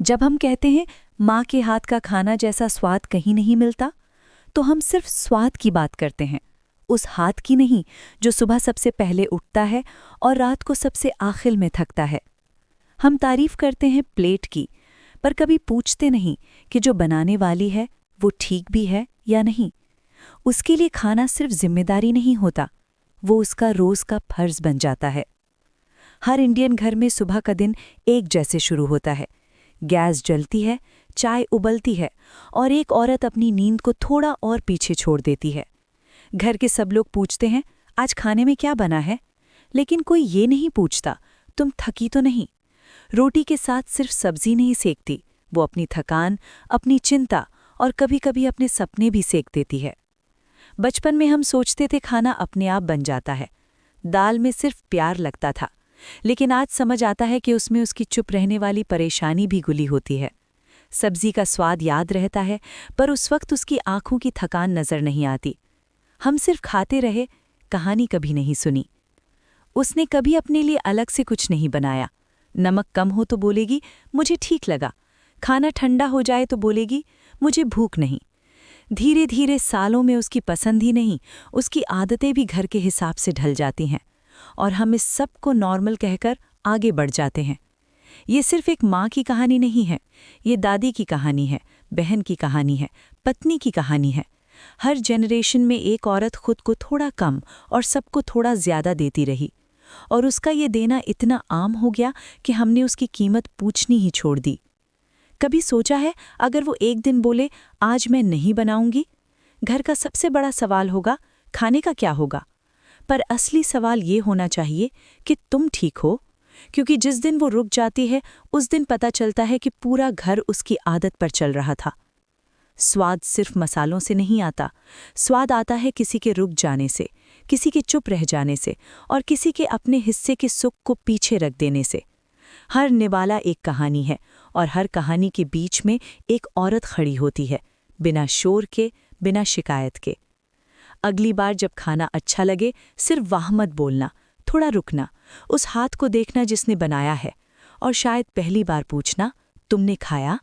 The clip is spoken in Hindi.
जब हम कहते हैं माँ के हाथ का खाना जैसा स्वाद कहीं नहीं मिलता, तो हम सिर्फ स्वाद की बात करते हैं, उस हाथ की नहीं जो सुबह सबसे पहले उठता है और रात को सबसे आखिर में थकता है। हम तारीफ करते हैं प्लेट की, पर कभी पूछते नहीं कि जो बनाने वाली है वो ठीक भी है या नहीं। उसके लिए खाना सिर्फ जिम्मेदारी नहीं होता, वो उसका रोज का फर्ज बन जाता है। हर इंडियन घर में सुबह का दिन एक जैसे शुरू होता है। गैस जलती है, चाय उबलती है और एक औरत अपनी नींद को थोड़ा और पीछे छोड़ देती है। घर के सब लोग पूछते हैं, आज खाने में क्या बना है? लेकिन कोई ये नहीं पूछता, तुम थकी तो नहीं? रोटी के साथ सिर्फ सब्जी नहीं सेकती, वो अपनी थकान, अपनी चिंता और कभी-कभी अपने सपने भी सेक देती है। बचपन में हम सोचते थे खाना अपने आप बन जाता है। दाल में सिर्फ प्यार लगता था, लेकिन आज समझ आता है कि उसमें उसकी चुप रहने वाली परेशानी भी घुली होती है। सब्जी का स्वाद याद रहता है, पर उस वक्त उसकी आंखों की थकान नजर नहीं आती। हम सिर्फ खाते रहे, कहानी कभी नहीं सुनी। उसने कभी अपने लिए अलग से कुछ नहीं बनाया। नमक कम हो तो बोलेगी, मुझे ठीक लगा। खाना ठंडा हो जाए तो बोलेगी, मुझे भूख नहीं। धीरे धीरे सालों में उसकी पसंद ही नहीं, उसकी आदतें भी घर के हिसाब से ढल जाती हैं और हम इस सब को नॉर्मल कहकर आगे बढ़ जाते हैं। ये सिर्फ एक माँ की कहानी नहीं है, ये दादी की कहानी है, बहन की कहानी है, पत्नी की कहानी है। हर जनरेशन में एक औरत खुद को थोड़ा कम और सबको थोड़ा ज्यादा देती रही, और उसका ये देना इतना आम हो गया कि हमने उसकी कीमत पूछनी ही छोड़ दी। कभी सोचा है, अगर वो एक दिन बोले, आज मैं नहीं बनाऊंगी? घर का सबसे बड़ा सवाल होगा, खाने का क्या होगा? पर असली सवाल ये होना चाहिए कि तुम ठीक हो, क्योंकि जिस दिन वो रुक जाती है उस दिन पता चलता है कि पूरा घर उसकी आदत पर चल रहा था। स्वाद सिर्फ मसालों से नहीं आता, स्वाद आता है किसी के रुक जाने से, किसी के चुप रह जाने से और किसी के अपने हिस्से के सुख को पीछे रख देने से। हर निवाला एक कहानी है और हर कहानी के बीच में एक औरत खड़ी होती है, बिना शोर के, बिना शिकायत के। अगली बार जब खाना अच्छा लगे, सिर्फ वाह मत बोलना, थोड़ा रुकना, उस हाथ को देखना जिसने बनाया है, और शायद पहली बार पूछना, तुमने खाया?